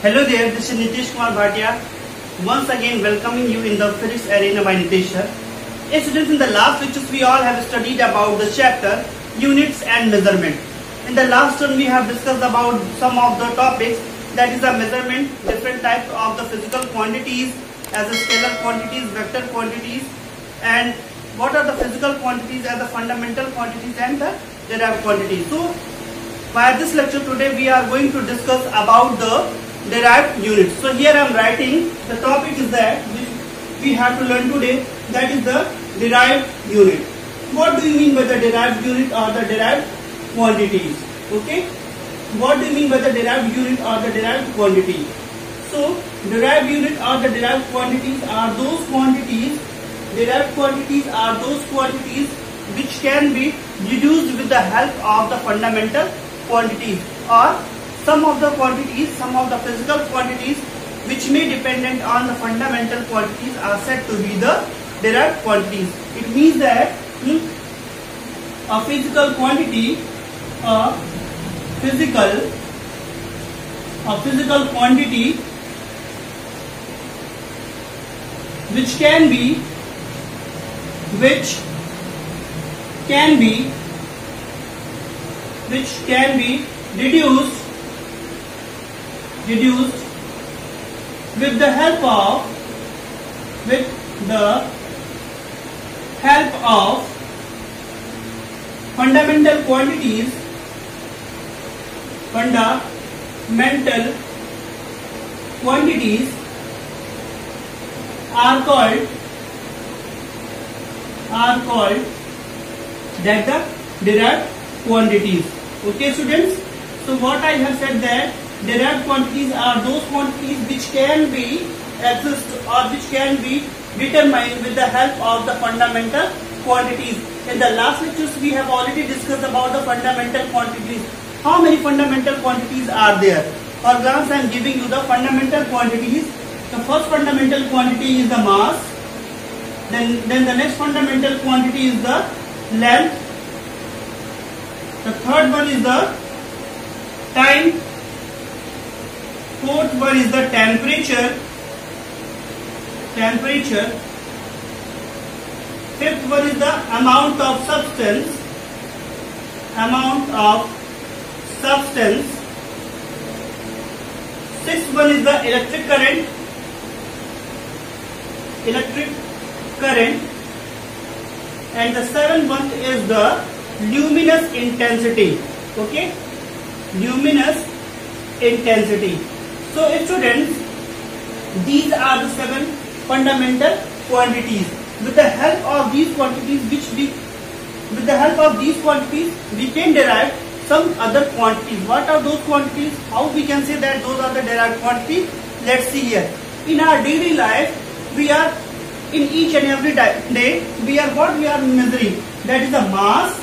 Hello there, this is Nitish Kumar Bhatia. Once again welcoming you in the physics arena by Nitish sir. Hey students, in the last lectures we all have studied about the chapter units and measurement. In the last one we have discussed about some of the topics, that is the measurement, different types of the physical quantities as the scalar quantities, vector quantities, and what are the physical quantities as the fundamental quantities and the derived quantities. So by this lecture today we are going to discuss about the derived units. So here I am writing the topic is that which we have to learn today, that is the derived unit. What do you mean by the derived unit or the derived quantities? Okay, what do you mean by the derived unit or the derived quantity? So derived unit or the derived quantities are those quantities, derived quantities are those quantities which can be deduced with the help of the fundamental quantities, or some of the quantities, some of the physical quantities which may dependent on the fundamental quantities are said to be the derived quantities. It means that a physical quantity, a physical quantity which can be reduced with the help of fundamental quantities are called that the derived quantities. Okay students, so what I have said that derived quantities are those quantities which can be exist or which can be determined with the help of the fundamental quantities. In the last lectures we have already discussed about the fundamental quantities. How many fundamental quantities are there? For glance I am giving you the fundamental quantities. The first fundamental quantity is the mass, then the next fundamental quantity is the length, the third one is the time, fourth one is the temperature, fifth one is the amount of substance, sixth one is the electric current, and the seventh one is the luminous intensity. Okay, luminous intensity. So students, these are the 7 fundamental quantities. With the help of these quantities we can derive some other quantities. What are those quantities? How we can say that those are the derived quantities? Let's see here. In our daily life, we are in each and every day we are measuring, that is the mass,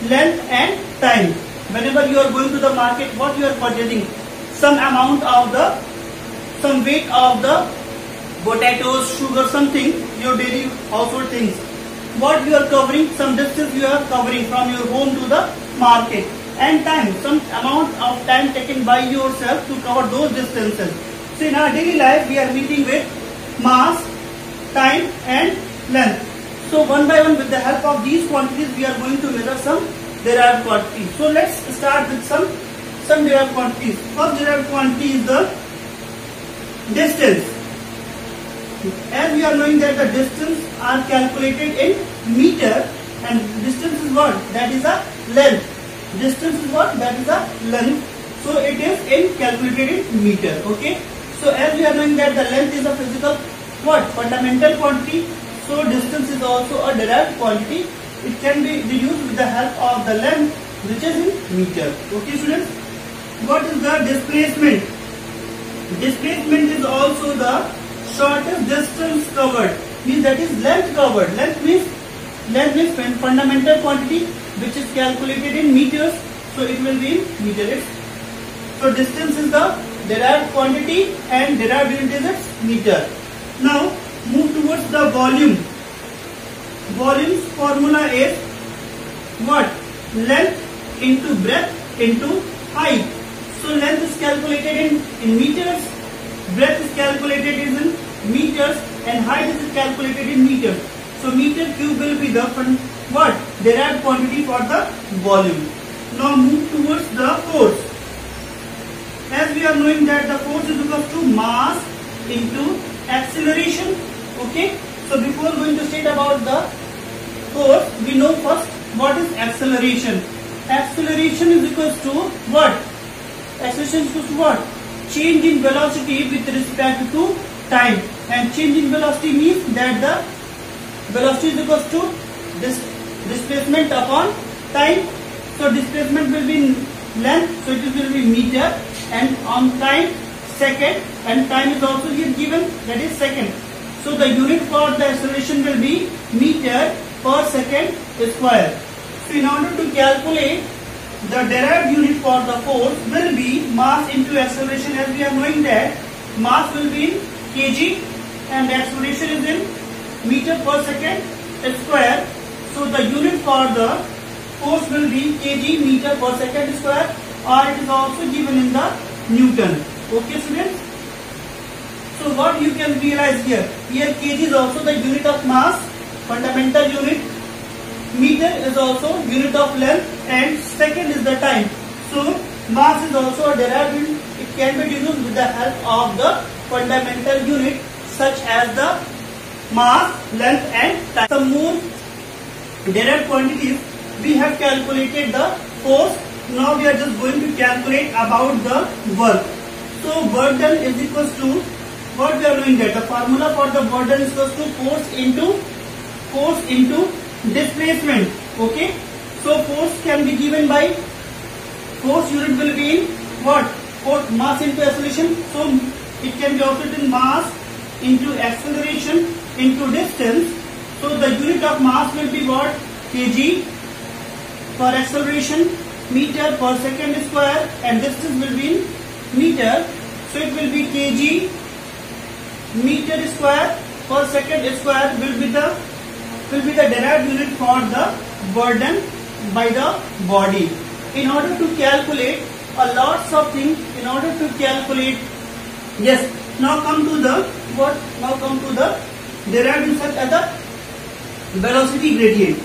length and time. Whenever you are going to the market, what you are purchasing? Some weight of the potatoes, sugar, something, your daily household things. What you are covering, some distance you are covering from your home to the market. And time, some amount of time taken by yourself to cover those distances. So in our daily life we are meeting with mass, time and length. So one by one, with the help of these quantities we are going to measure some derived quantities. So let's start with some derived quantities. First derived quantity is the distance. As we are knowing that the distance are calculated in meter, and distance is what? That is a length. Distance is what? That is a length. So it is calculated in meter. Okay. So as we are knowing that the length is a physical fundamental quantity. So distance is also a derived quantity. It can be reduced with the help of the length, which is in meter. Okay students. What is the displacement? Displacement is also the shortest distance covered. Means that is length covered. Length means fundamental quantity which is calculated in meters. So it will be in meters. So distance is the derived quantity and derived unit is meter. Now move towards the volume. Volume's formula is what? Length into breadth into height. So length is calculated in meters breadth is calculated in meters and height is calculated in meters. So meter cube will be the derived quantity for the volume. Now move towards the force. As we are knowing that the force is equal to mass into acceleration. Okay. So before going to state about the force, we know first what is acceleration. Acceleration is equal to what? Acceleration is equal to what? Change in velocity with respect to time. And change in velocity means that the velocity is equal to displacement upon time. So displacement will be length, so it will be meter, and on time second, and time is also here given, that is second. So the unit for the acceleration will be meter per second square. So in order to calculate the derived unit for the force will be mass into acceleration, as we are knowing that mass will be in kg and the acceleration is in meter per second square. So the unit for the force will be kg meter per second square, or it is also given in the Newton. Okay students? So what you can realize here kg is also the unit of mass, fundamental unit, meter is also unit of length, and second is the time. So mass is also a derived unit. It can be denoted with the help of the fundamental unit such as the mass, length and time. Some more derived quantities. We have calculated the force. Now we are just going to calculate about the work. So work done is equals to what we are doing, that the formula for the work done is equals to force into displacement. Okay. So force can be given by, force unit will be in what? Force mass into acceleration. So it can be also in mass into acceleration into distance. So the unit of mass will be what? Kg. For acceleration, meter per second square, and distance will be in meter. So it will be kg meter square per second square will be the derived unit for the burden by the body. In order to calculate a lots of things, in order to calculate, yes. Now come to the what? Now come to the derived unit such as the velocity gradient.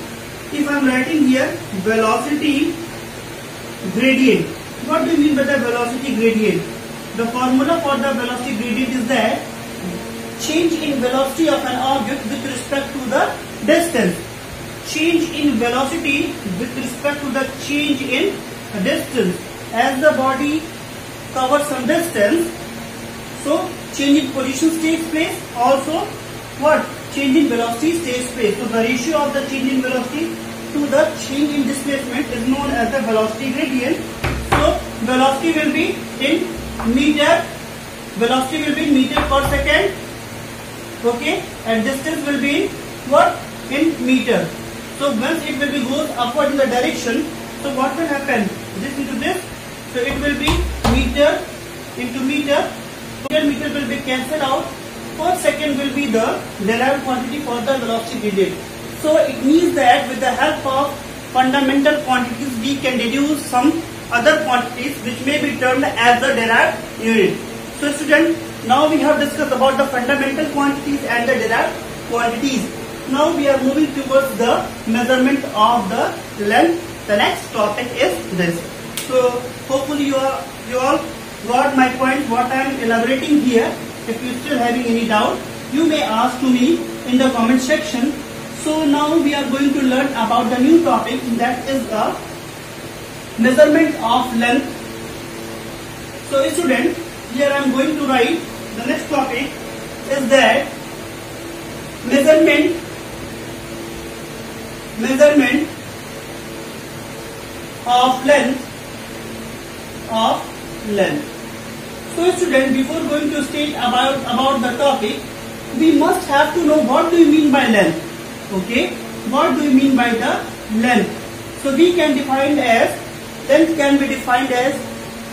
If I am writing here velocity gradient, what do you mean by the velocity gradient? The formula for the velocity gradient is that change in velocity of an object with respect to the distance. Change in velocity with respect to the change in distance. As the body covers some distance, so change in position takes place. Also, what? Change in velocity takes place. So the ratio of the change in velocity to the change in displacement is known as the velocity gradient. So velocity will be in meter. Velocity will be in meter per second. Okay, and distance will be in what? In meter. So once it will be goes upward in the direction, so what will happen? This into this. So it will be meter into meter. Meter will be cancelled out. Per second will be the derived quantity for the velocity gradient. So it means that with the help of fundamental quantities we can deduce some other quantities which may be termed as the derived unit. So student, now we have discussed about the fundamental quantities and the derived quantities. Now we are moving towards the measurement of the length. The next topic is this. So hopefully you all got my point what I am elaborating here. If you still having any doubt, you may ask to me in the comment section. So now we are going to learn about the new topic, that is a measurement of length. So student, here I am going to write the next topic is that measurement of length. So student, before going to state about the topic, we must have to know what do you mean by length. Okay, what do you mean by the length? So we can define as, length can be defined as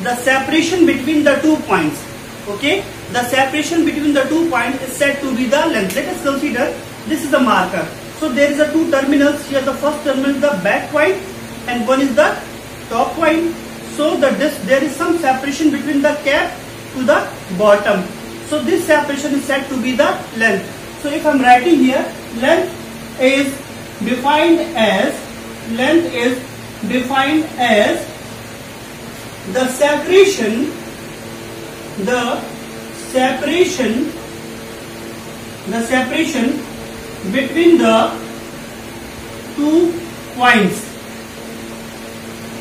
the separation between the 2 points. Okay, the separation between the 2 points is said to be the length. Let us consider this is a marker. So there is a 2 terminals here. The first terminal is the back point and one is the top point. So there is some separation between the cap to the bottom. So this separation is said to be the length. So if I'm writing here, length is defined as the separation between the 2 points.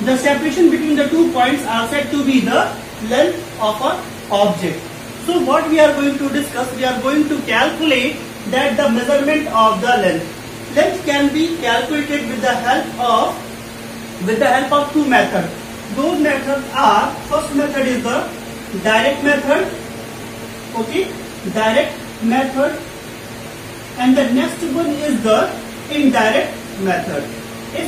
The separation between the 2 points are said to be the length of an object. So what we are going to discuss, we are going to calculate that the measurement of the length. Length can be calculated with the help of 2 methods. Those methods are, first method is the direct method, okay, direct method, and the next one is the indirect method.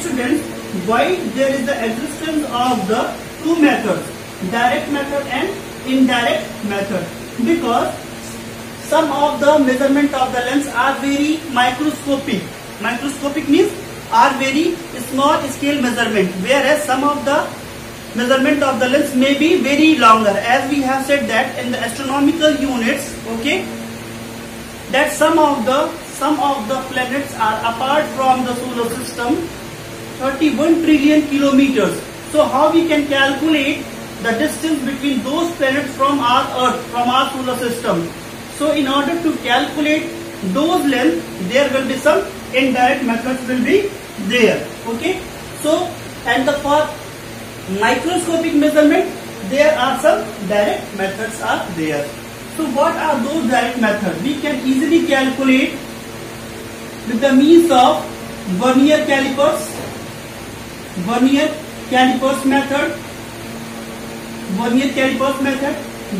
Students, why there is the existence of the 2 methods, direct method and indirect method? Because some of the measurement of the lengths are very microscopic. Microscopic means are very small scale measurement, whereas some of the measurement of the lengths may be very longer, as we have said that in the astronomical units, okay, that some of the planets are apart from the solar system 31 trillion kilometers. So how we can calculate the distance between those planets from our Earth, from our solar system? So in order to calculate those lengths, there will be some indirect methods will be there, okay. So and for microscopic measurement, there are some direct methods are there. So what are those direct methods? We can easily calculate with the means of vernier calipers method.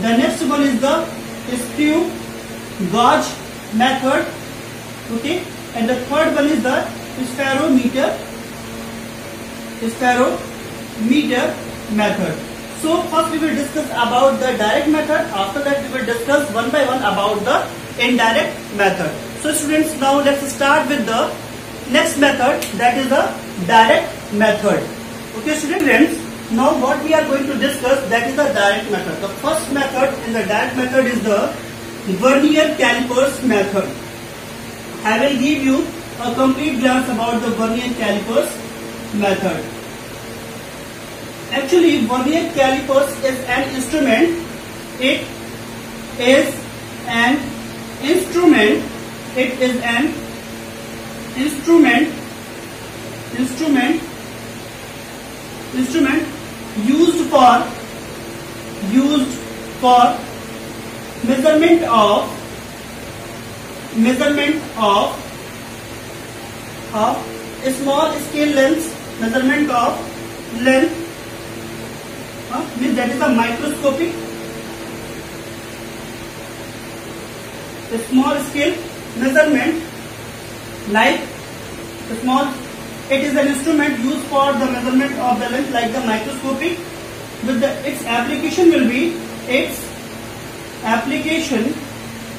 The next one is the screw gauge method, okay, and the third one is the spherometer method. So first we will discuss about the direct method. After that we will discuss one by one about the indirect method. So students, now let's start with the next method, that is the direct method. Okay students, now what we are going to discuss, that is the direct method. The first method in the direct method is the vernier calipers method. I will give you a complete glance about the vernier calipers method. Actually, vernier calipers is an instrument. It is an instrument used for measurement of small scale lengths, measurement of length, means that is a microscopic small scale measurement, like small. It is an instrument used for the measurement of the length, like the microscopic. With its application will be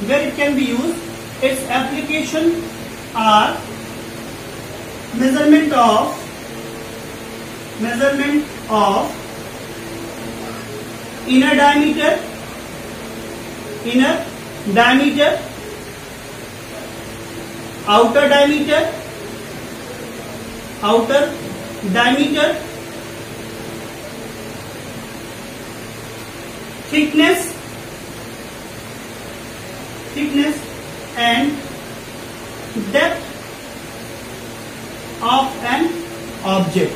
where it can be used. Its application are measurement of inner diameter, outer diameter, thickness and depth of an object.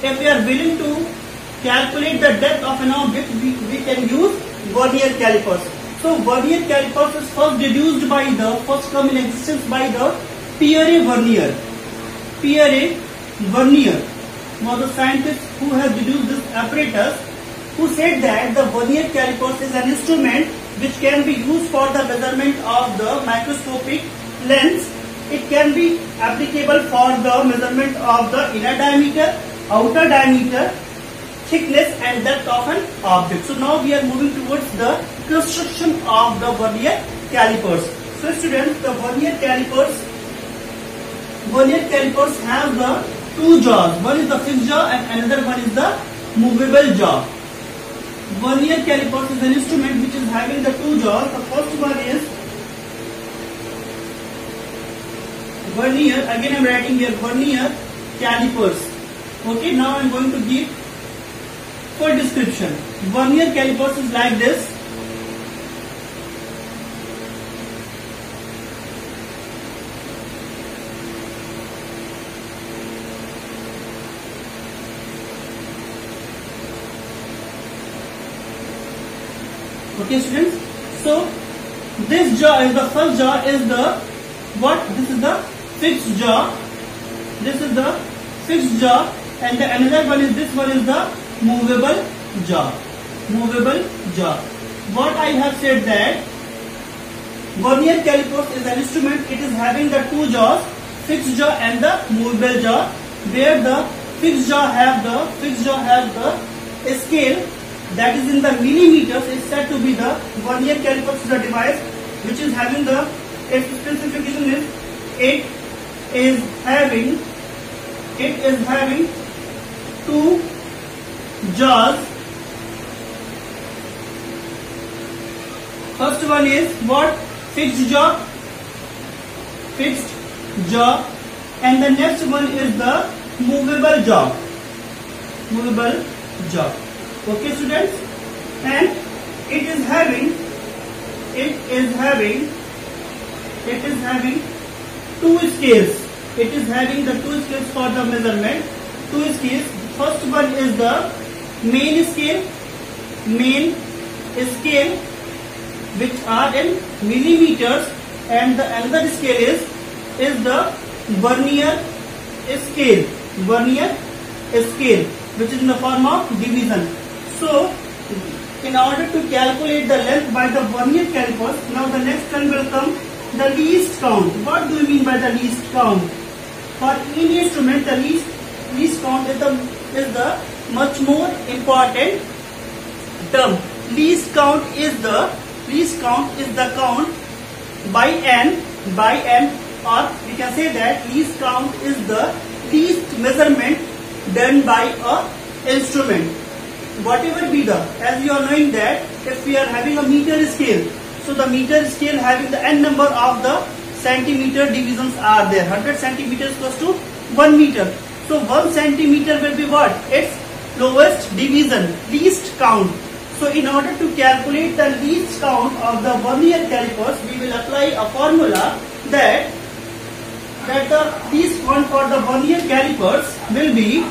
If we are willing to calculate the depth of an object, we can use vernier calipers. So vernier calipers is first come in existence by the Pierre Vernier. Pierre Vernier was a scientist who has deduced this apparatus, who said that the vernier calipers is an instrument which can be used for the measurement of the microscopic lengths. It can be applicable for the measurement of the inner diameter, outer diameter, thickness and depth of an object. So now we are moving towards the construction of the vernier calipers. So students, the vernier calipers have the two jaws. One is the fixed jaw and another one is the movable jaw. vernier calipers is an instrument which is having the two jaws. The first one is vernier. Again I am writing here vernier calipers. Okay, now I am going to give full description. Vernier calipers is like this. Okay students, so this jaw is the first jaw is the what? This is the fixed jaw. This is the fixed jaw, and the another one is this one is the movable jaw. Movable jaw. What I have said that vernier calipers is an instrument. It is having the two jaws, fixed jaw and the movable jaw. Where the fixed jaw have the scale that is in the millimeters is said to be the vernier calipers is a device which is having the its specification is it is having two jaws. First one is what? Fixed jaw, and the next one is the movable jaw. Okay students, and it is having two scales. It is having the two scales for the measurement. Two scales. First one is the main scale, which are in millimeters, and the another scale is the vernier scale, which is in the form of division. So, in order to calculate the length by the vernier calipers, now the next one will come the least count. What do you mean by the least count? For any instrument, the least count is the much more important term. Least count is the count by n, or we can say that least count is the least measurement done by a instrument. Whatever be the, as you are knowing that if we are having a meter scale, so the meter scale having the n number of the centimeter divisions are there. 100 centimeters equals to 1 meter. So 1 centimeter will be what? Its lowest division, least count. So in order to calculate the least count of the vernier calipers, we will apply a formula that the least count for the vernier calipers will be,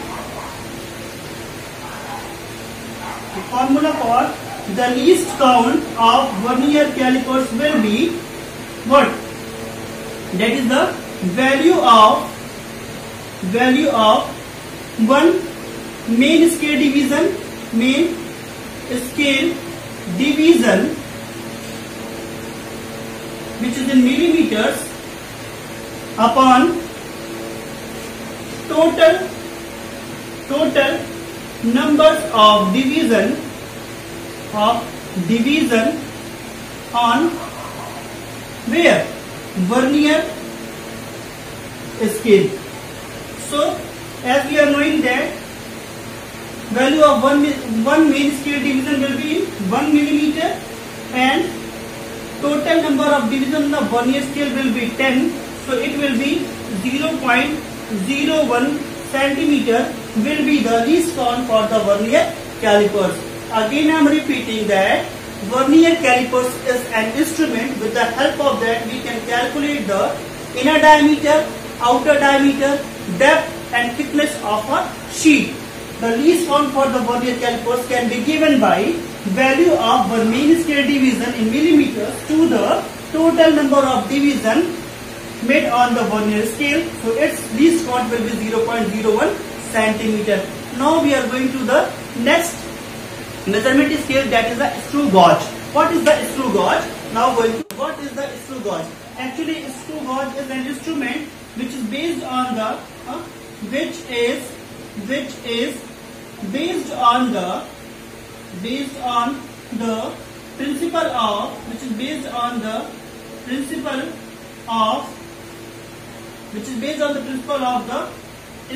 the formula for the least count of vernier calipers will be what? That is the value of one main scale division, which is in millimeters, upon total numbers of division on where? Vernier scale. So as we are knowing that value of one main scale division will be in 1 millimeter, and total number of division on the vernier scale will be 10. So it will be 0.01 centimeter will be the least count for the vernier calipers. Again I am repeating that vernier calipers is an instrument. With the help of that we can calculate the inner diameter, outer diameter, depth and thickness of a sheet. The least count for the vernier calipers can be given by value of one main scale division in millimeters to the total number of division made on the vernier scale. So its least count will be 0.01 centimeter. Now we are going to the next measurement scale, that is the screw gauge. What is the screw gauge? Now going to what is the screw gauge? Actually, screw gauge is an instrument which is based on the based on the principle of the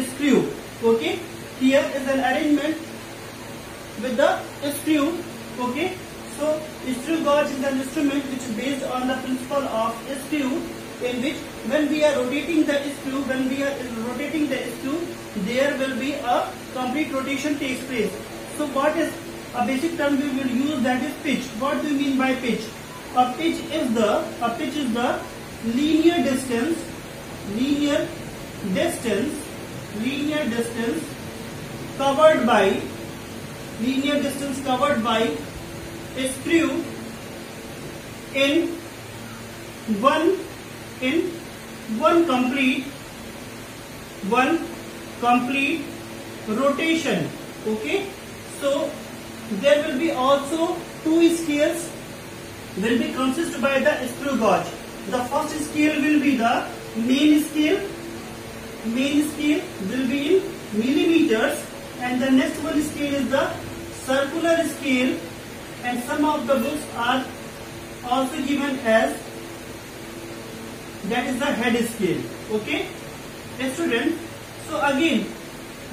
screw. Okay, here is an arrangement with the screw. Okay, so screw gauge is an instrument which is based on the principle of screw, in which when we are rotating the screw, there will be a complete rotation takes place. So what is a basic term we will use, that is pitch. What do you mean by pitch? A pitch is the linear distance covered by a screw in one complete rotation. Okay, so there will be also two scales will be consist by the screw gauge. The first scale will be the main scale will be in millimeters, and the next one scale is the circular scale, and some of the books are also given as that is the head scale. Okay, student, so again,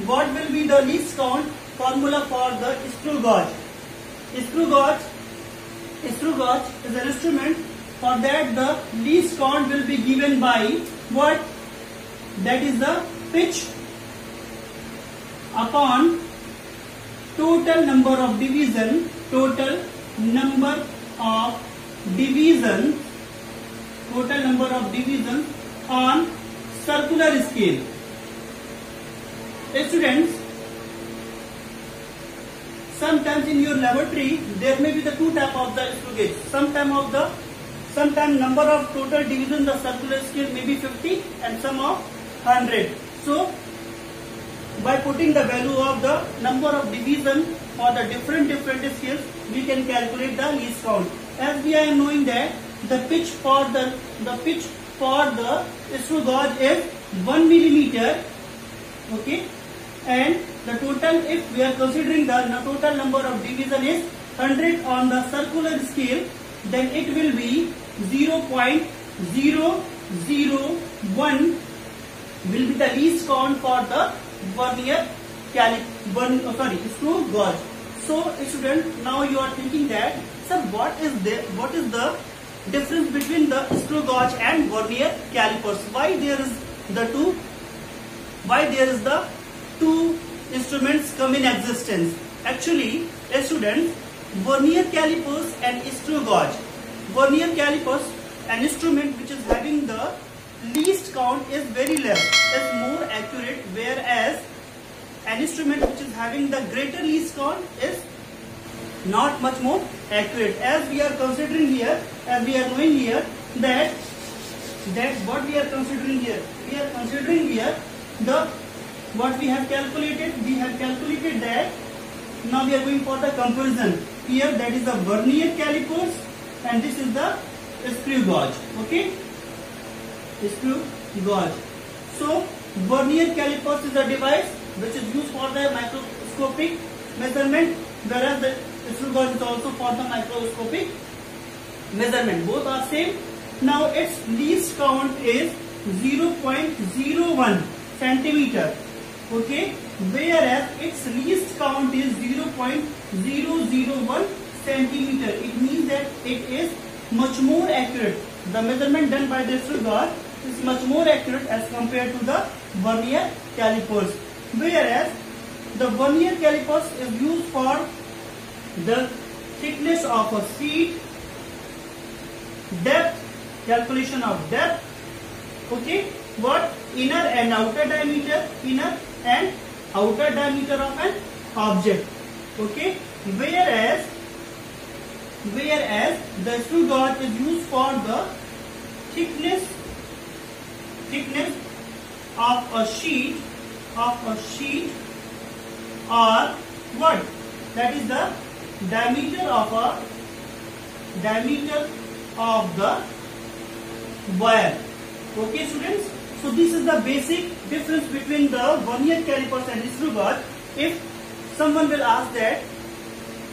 what will be the least count formula for the screw gauge? Screw gauge is an instrument. For that, the least count will be given by what? That is the pitch upon total number of division on circular scale. Students, sometimes in your laboratory there may be the two type of the screw gauge. Sometime number of total division the circular scale may be 50 and some of 100. So by putting the value of the number of division for the different scales, we can calculate the least count. As we are knowing that the pitch for the screw gauge is 1 millimeter. Okay, and the total, if we are considering the total number of division is 100 on the circular scale, then it will be 0.001 will be the least count for the screw gauge. So student, now you are thinking that, sir, what is the difference between the screw gauge and vernier calipers? Why there is the two instruments come in existence? Actually, students, vernier calipers and screw gauge. Vernier calipers, an instrument which is having the least count, is very less, is more accurate, whereas an instrument which is having the greater least count is not much more accurate. As we are considering here, as we are knowing here that what we are considering here, what we have calculated. We have calculated that. Now we are going for the comparison. Here that is the vernier calipers and this is the screw gauge. Okay, screw gauge. So vernier calipers is a device which is used for the microscopic measurement, whereas the screw gauge is also for the microscopic measurement. Both are same. Now its least count is 0.01 centimeter. Okay, whereas its least count is 0.001 centimeter. It means that it is much more accurate. The measurement done by the screw gauge is much more accurate as compared to the vernier calipers. Whereas the vernier calipers is used for the thickness of a sheet, depth, calculation of depth. Okay, what? Inner and outer diameter, of an object. Okay, whereas the screw gauge is used for the thickness of a sheet, or what? That is the diameter of the wire. Okay, students. So this is the basic difference between the vernier calipers and screw gauge. If someone will ask that,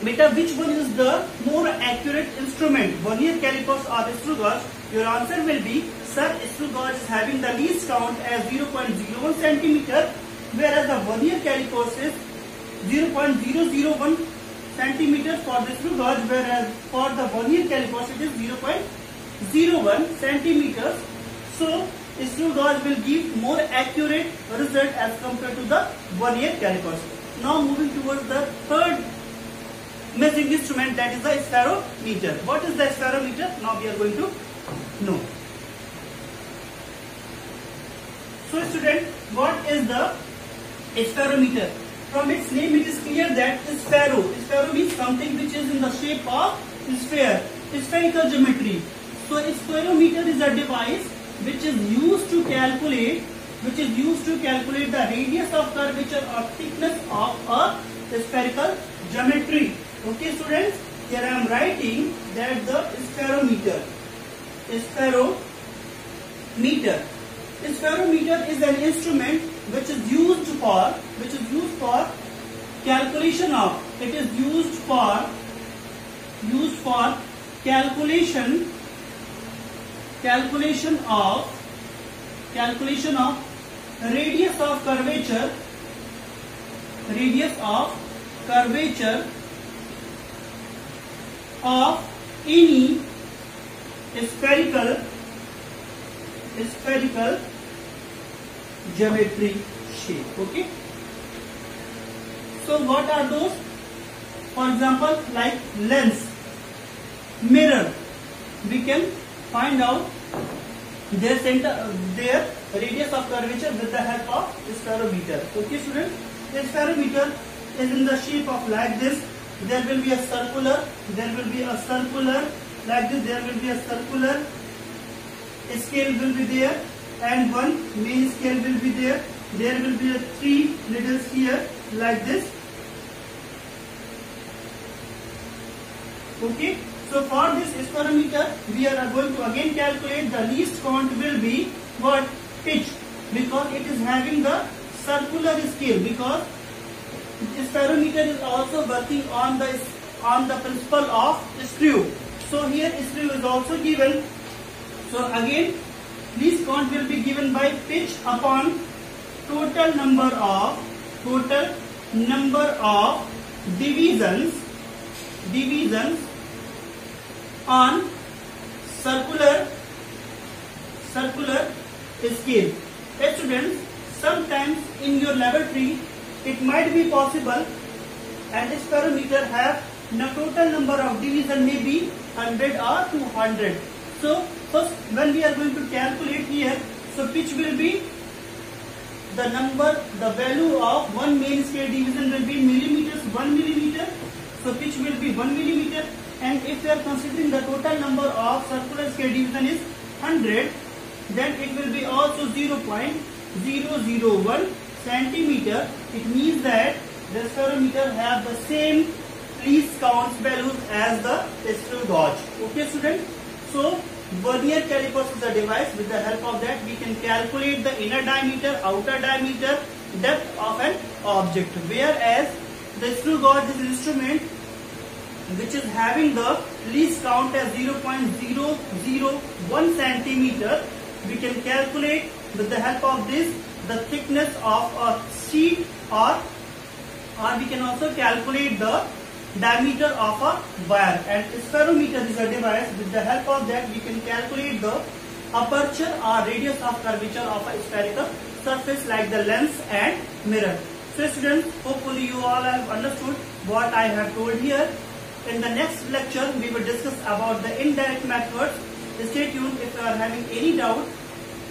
beta, which one is the more accurate instrument, vernier calipers or screw gauge? Your answer will be, sir, screw gauge is having the least count as 0.01 centimeter, whereas the vernier calipers is 0.001 centimeter for the screw gauge, whereas for the vernier calipers it is 0.01 centimeters. So screw gauge will give more accurate result as compared to the vernier calipers. Now moving towards the third measuring instrument, that is the spherometer. What is the spherometer? Now we are going to know. So student, what is the spherometer? From its name it is clear that sphere means something which is in the shape of sphere, spherical geometry. So a spherometer is a device which is used to calculate the radius of curvature or thickness of a spherical geometry. Okay students, here I am writing that the spherometer is an instrument which is used for calculation of, it is used for calculation of radius of curvature of any spherical geometry shape. Okay, so what are those? For example, like lens, mirror, we can find out their radius of curvature with the help of spherometer. Okay students, the spherometer is in the shape of like this. There will be a circular, like this, there will be a circular scale will be there, and one main scale will be there. There will be a 3 needles here like this. Okay, so for this spherometer we are going to again calculate the least count will be what? Pitch, because it is having the circular scale, because spherometer is also working on the principle of screw. So here screw is also given. So again least count will be given by pitch upon total number of divisions on circular scale. Students, sometimes in your laboratory it might be possible and spherometer have the total number of division may be 100 or 200. So first when we are going to calculate here, so pitch will be the value of one main scale division will be millimeters, 1 millimeter. So pitch will be 1 millimeter, and if we are considering the total number of circular scale division is 100, then it will be also 0.001 centimeter. It means that the spherometer have the same least count values as the screw gauge. Okay students, so vernier calipers is a device. With the help of that we can calculate the inner diameter, outer diameter, depth of an object, whereas the screw gauge is an instrument which is having the least count as 0.001 centimeter. We can calculate with the help of this the thickness of a sheet, or we can also calculate the diameter of a wire. And spherometer is a device. With the help of that we can calculate the aperture or radius of curvature of a spherical surface like the lens and mirror. So students, hopefully you all have understood what I have told here. In the next lecture we will discuss about the indirect methods. Stay tuned. If you are having any doubt,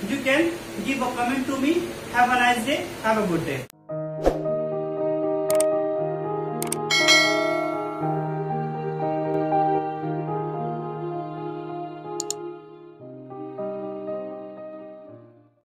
you can give a comment to me. Have a nice day. Have a good day.